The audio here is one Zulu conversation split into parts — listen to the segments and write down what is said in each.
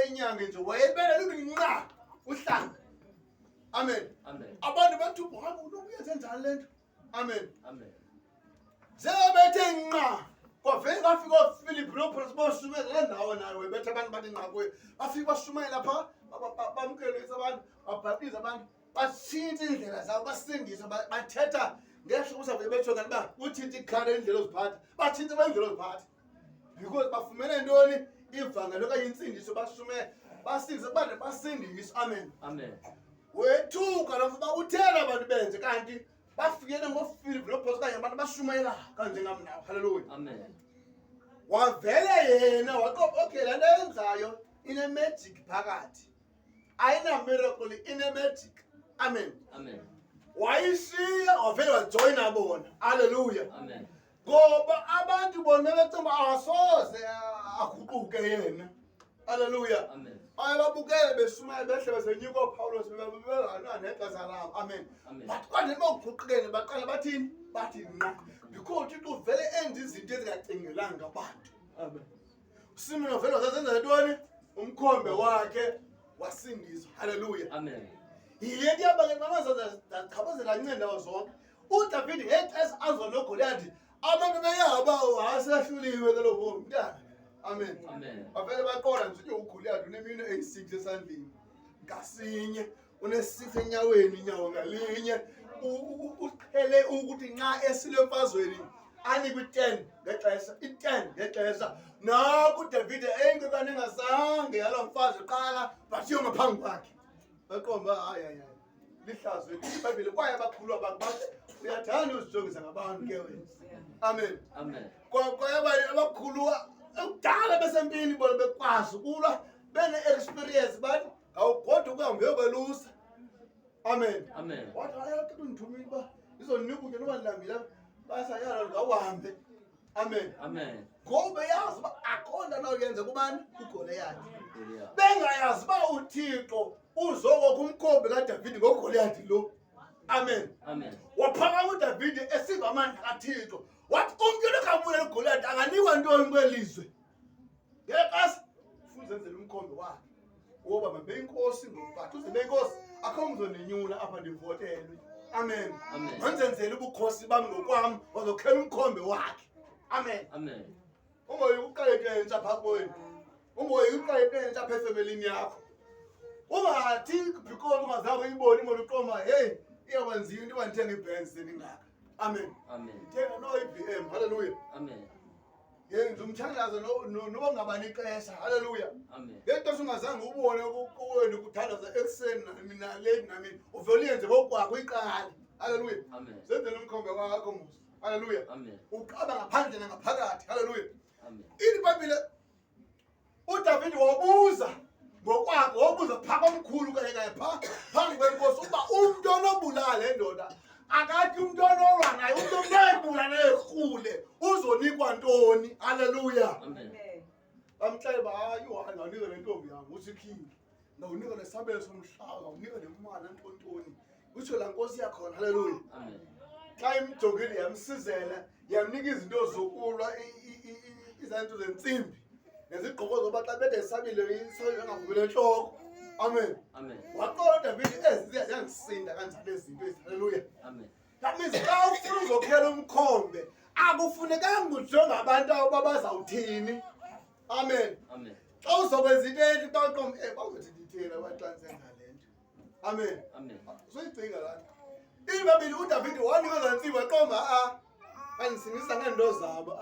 inyanga nje wayebela lunqa uhlanga. Amen. Amen. Abantu bathupha ngabe unokuyenza njani lento. Amen. Amen. Sebethe nqa kwavele kwafika uPhilip noPaul bosumela lendawo nayo webethe abantu bathi nqa kuye. Bafika bashumayela lapha bamkelisa abantu babhaptiza abantu bashintsha indlela zabo basindisa bathetha ngehlo kusavele betho kanti ba uthinta ikhala indlela oziphatha bathinta indlela oziphatha because bafumene ntoni ivangelo okanye insindiso bashumayela basindise abantu basindiswa. Amen. Amen. Wethuka lafuba uthela abantu benze kanti bafikele ngoPhilip noPaul kanye abantu bashumayela kanje ngamnawo. Hallelujah. Amen. Wavele yena waqopha okay lento yenzayo ine magic phakathi. Ayina miracle ine magic. Amen. Amen. Wayishiya wavele wajoyina bona. Hallelujah. Amen. Ngoba abantu bona becemba asoze aguquke yena. Hallelujah. Amen. Ayababukele beshumayela behle besenyuka uPaulos bebelana nexesha labo. Amen. Amen. Bathi kwanje boguqukene baqala bathini? Bathi nqa. Because uThixo vele enza izinto ezingacingelanga abantu. Amen. uSimon vele wazenza ntoni? Umkhombe wakhe wasindiswa. Hallelujah. Amen. Yile ndiyabake mamazaza zaqhabazela ncendawo zonke. uDavid ngexesha azonogoliathi abantu beyaba wasehluliwe lo mntana. Amen. Amen. Bavele baqonda nje uGoliath unemino eyi6 esandleni. Ngasinye une6 enyaweni inyawo ngalinye. Uqhele ukuthi nxa esile emfazweni anikwe 10 ngexesha i10 ngexesha. Naku uDavid engekane ngazange yalo mfazi eqala bathiyo ngaphambi kwakhe. Baqomba hayi lihlazo iBhayibheli kwaye abakhulu abantu uyathanda uzijongisa ngabantu ke wena. Amen. Amen. Kwaye abanye abakhulu ukudala besempini bona bekwazi kulwa bene experience bathi awugodwa kuhambe kwelusa. Amen. Amen. Wathi ayathi undithumile ba izonika ukutya noma ndilambile basayala ngawuhambe. Amen. Amen. Ngoba yazi uba akhona nayo yenza kubani uGoliath. Hallelujah. Bengayazi uba uThixo uzokokha umkhombe kaDavid ngoGoliath lo. Amen. Amen. Waphakama uDavid esiva amandla kaThixo. Wathi umntu lokhabuye uGoliath anganikwa ntoni kwelizwe. Ngekasi futhi enzele umkhombe wakhe. Ngoba mabe inkosi ngokuthi uzibe inkosi akho mzoninyula apha ndivotelwe. Amen. Amen. Wenzenzele ubukhosi bami ngokwami wazokhela umkhombe wakhe. Amen. Amen. Ungoyi uqaleke entsha phakweni. Ungoyi uqaleke entsha apha efemelini yakho. Ungathi because ungazange uyibone imoto uqoma hey iyakwenziwa into bandithenga iBenz seningaka. Amen. Amen. Thenga no IBM. Hallelujah. Amen. Yenza umthandazo noba ngabani ixesha. Hallelujah. Amen. Ngento ungazange ubone kuwena ukuthandaza ekseni mina late nami uvele yenze bokwakho iqala. Hallelujah. Amen. Senzele umkhombe wakho musa. Hallelujah. Amen. Uqaba ngaphandle nangaphakathi. Hallelujah. Amen. iBhayibheli uDavid wabuza ngokwakhe wabuza phaka omkhulu kanye phambi kwenkosi uba umuntu onobulala le ndoda akathi umuntu onolwa naye umuntu onebula nerhule uzonikwa ntoni. Hallelujah. Amen. Bamxelela hayi uHana unika le ntombi yami uthi king ngawunika nesabelo somhlaba ngawunika nemali antontoni utsho la nkosi yakhona. Hallelujah. Amen. Xa imjongile yamsizela yamnika izinto zokulwa izanto zensimbi nezigqoko zoba xa bede sabile isangavumela enhloko. Amen. Amen. Waqola uDavid eziyangisinda kanjalo ezinto ezi. Hallelujah. Amen. That means xa ufuna uzokhela umkhombe akufunekanga ujonge abantu abazawuthini. Amen. Amen. Xa uzokwenza into enhle baqombe bazothi ndithela baxanse ngalento. Amen. Amen. Soyicinga lana iBhayibheli uDavid wanikwa zansiba waqomba bandisinisa ngento zabo.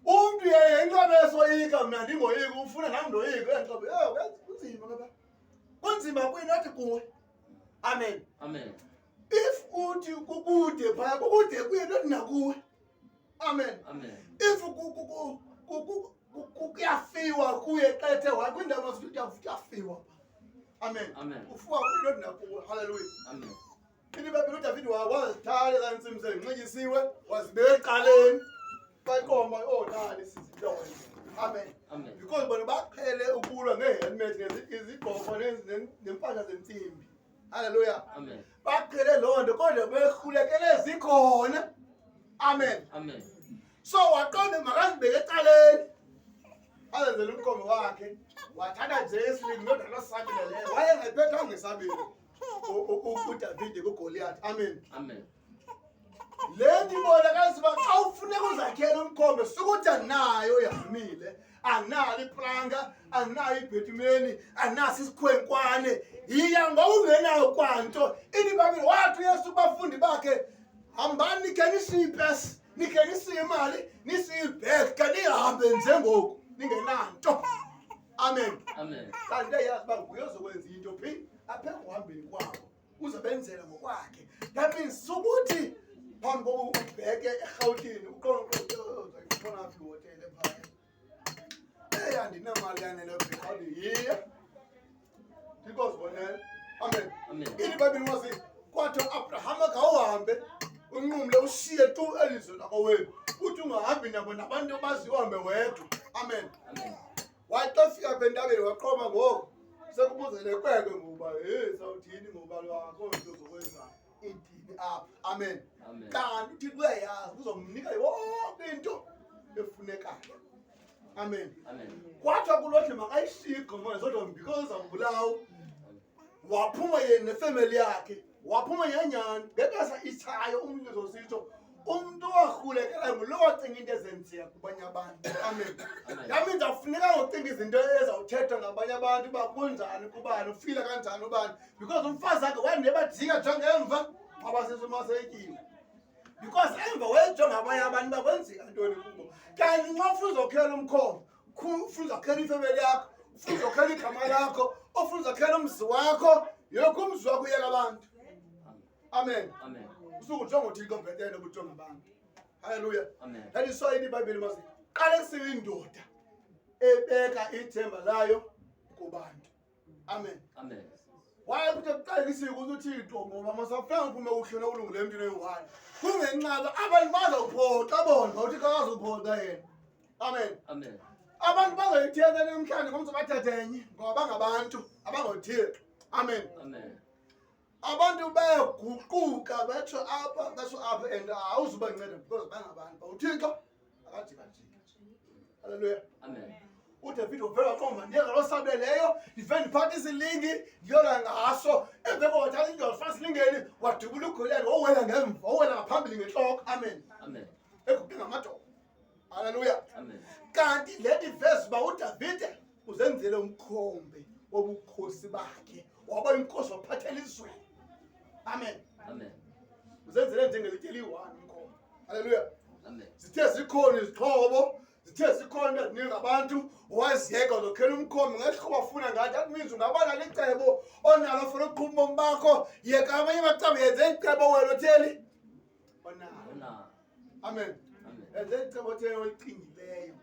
Umuntu yenqabe esoyika mina ndingoyika ufuna nami ndoyika enqabe kunzima ngapha kunzima kwini athi kuwe. Amen. Amen. If uthi kukude phaya kukude kuye nakuwe. Amen. Amen. If kuyafiwa kuye qethe wakwindawo uyafiwa. Amen. Amen. Ufuwa kuye nakuwe. Hallelujah. Amen. iBhayibheli uDavid wazithala kansimbi zinxityisiwe wazibeka eqaleni baqoma nali sizinto. Amen. Amen. Because bona baqhele ukulwa ngehelmet ngezigqoko nempahla zensimbi. Hallelujah. Amen. Baqhele loo nto kodwa behulekele zikhona. Amen. Amen. So waqonda makazibeke eqaleni. azenzele umkhombe wakhe wathatha nje esilini nodwa losabile leyo wayengayiphetha ngesabili uDavide kuGoliath. Amen. Amen. Lendi ibonakala uba xa ufuneka uzakhela umkhombe sukuthi anayo yamile, analo iplanga, anayo ibhetimeni, anasi isikhwenkwane, yiya ngokungenayo kwanto. IBhayibheli wathi uYesu kubafundi bakhe, hambani nikhe nisiphe, nikhe nisiye imali, nisiye ibhegi, kanihambe njengoku ningenanto. Amen. Amen. Kanti yazi uba nguye ozokwenza into phi apha ekuhambeni kwabo, uzobenzela ngokwakhe. That means sukuthi phambi kokuba ubheke eRhawutini uzayifuna aphi ihotele phaya, andinamali yanele eRhawutini, yiya ndikozibonela. Amen. IBhayibheli wathi kwathi uAbraham akawuhambe unqumle ushiye tu elizwe lakowenu, uthi ungahambi nabo nabantu bazihambe wedwa. Amen. Wathi xa ufika apha entabeni waqhoma ngoku sekubuzele kwekwe ngoba sawuthini ngobalo wakho into zokwenza intini apha. Amen. Kanti uThixo uyayazi uzomnika yonke into efunekayo. Amen. Kwathiwa kulokhe makayishiye igqomo zodwa because uzambulawa. Waphuma yena nefamily yakhe, waphuma ngenyani ngexesha ithayo umlizo sitsho umuntu owahulekela ngulo wacinga into ezenzeka kubanye abantu. Amen. Yami ndafuneka ngocinga izinto ezawuthethwa ngabanye abantu uba kunjani kubani, ufile kanjani ubani, because umfazi wakhe wandebajika jongemva abasesemasekile, because emva wayejonga abanye abantu bakwenzeka ntoni kubo. Kanti nxa ufuna uzokhela umkhombe, ufuna uzokhela ifamily yakho, ufuna uzokhela igama lakho, ufuna uzokhela umzi wakho, yonke umzi wakho uyeka abantu. Amen. Usukujonga uThixo bhetele ukujonga abantu. Hallelujah. That is why IBhayibheli masithi qale siyindoda ebeka ithemba layo kubantu. Amen. Why ukuthi kuqale sikuthi uThixo ngoba masafanga uphume uhlona ulungile emntwini oyi-1 kungenqaba abantu bazophoxa bona uThixo akazophoxa yena. Amen. Abantu bazoyithetha namhlanje ngomso bathethenye ngoba bangabantu abangoThixo. Amen. Abantu bayaguquka batsho apha and awuzubanceda because bangabantu uThixo akajikajika. Hallelujah. uDavid uvela qoma ndiyezalosabeleyo ndivele ndiphatha isilingi ndiyola ngaso emveko wathatha indoda fana silingeni wadubula uGoliath wowela ngemva wowela ngaphambili ngentloko. Amen. Eguqe ngamadoda. Hallelujah. Kanti le verse uba uDavide uzenzele umkhombe wobukhosi bakhe waba inkosi waphathela izweni. Amen. Uzenzele njengelitye liyi-1 umkhombe. Hallelujah. Zithe zikhona izixhobo, zithe zikhona eziningi abantu owaziyeka uzokhela umkhombe ngehlobo wafuna ngathi. That means ungabana licebo onalo for uqhuba ubomi bakho, yeka amanye amacebo yenze icebo wena otheli onalo. Amen. Yenze icebo otheli olicingileyo,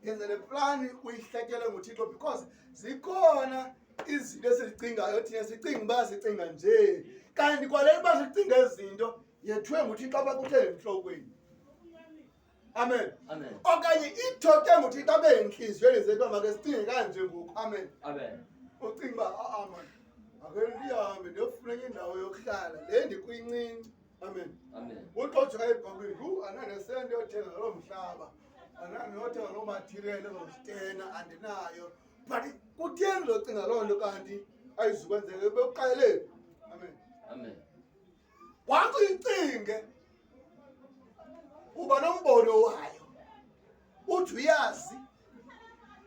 yenze le plani uyihlekele nguThixo because zikhona izinto esizicingayo thina sicinga uba sicinga nje, kanti kwaleli uba sicinga izinto yethwe nguThixo abakuthele entlokweni. Amen. Okanye ithoke nguThixo abe enhliziyweni zethu uba make sicinge kanje ngoku. Amen. Ucinga uba man ake ndihambe ndiyofuna enye indawo yokuhlala le ndikuyincinci. Amen. Uxojuka ebhankini ananesente yothenga loo mhlaba, ananiyothenga loo material ezozitena andinayo. But kutheni ndizocinga loo nto kanti ayizukwenzeka bekuqalele? Amen. Once uyicinge uba nombono wayo, uthi uyazi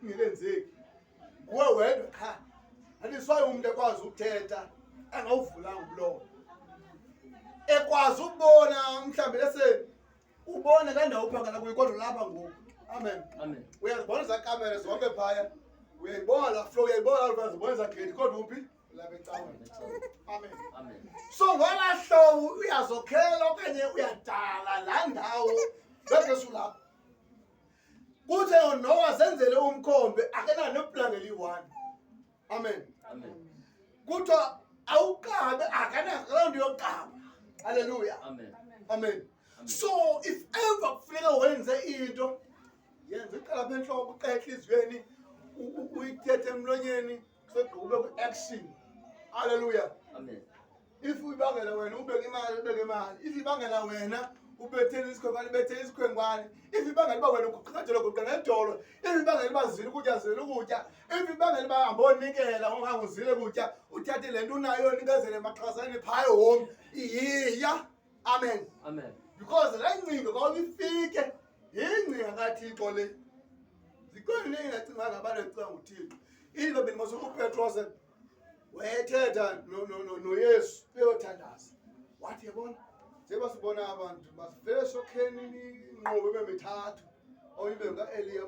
ngilenzeki nguwe wedwa ekhaya. Andiswayo umuntu ekwazi ukuthetha engawuvulanga umlomo, ekwazi ukubona mhlawumbi lese ubone kandawo uphangela kuyo kodwa lapha ngoku. Amen. Uyazibona ezaa kamera zonke phaya, uyayibona la flow, uyayibona la uzibona ezaa gate kodwa uphi lapha ecaweni. Amen. So ngolaa hlobo uyazokhela okanye uyadala laa ndawo bekesulapho. Kuthe uNoah zenzele umkhombe akenalo neplanga eliyi-1. Amen. Kuthiwa awukabe akanaloo nto yokuqaba. Hallelujah. Amen. So if ever kufuneka wenze into, yenze iqala apha entloko, uqala entliziyweni, uyithethe emlonyeni, kusegqiba ube ku-action. Hallelujah. If ibangela wena ubeke imali, ubeke imali. If ibangela wena ubethele isikhwenkwane bethele isikhwenkwane if ibangela uba wena uguqathela guqa ngedolo if ibangela uba zile ukutya zile ukutya if ibangela uba hambonikela ongange uzile ukutya uthathe le nto unayo nikezele emaxhasane phaya home yiya amen because laa ngcinga xa ubifike yingcinga kaThixo le zikhona nengingacinga ngabantu ecinga nguThixo into bendimosuka uPetrose wayethetha noYesu beyothandaza wathi yabona njengoba sibona abantu basivele sokheni inqubo bemithathu oyibe nguka-Eliya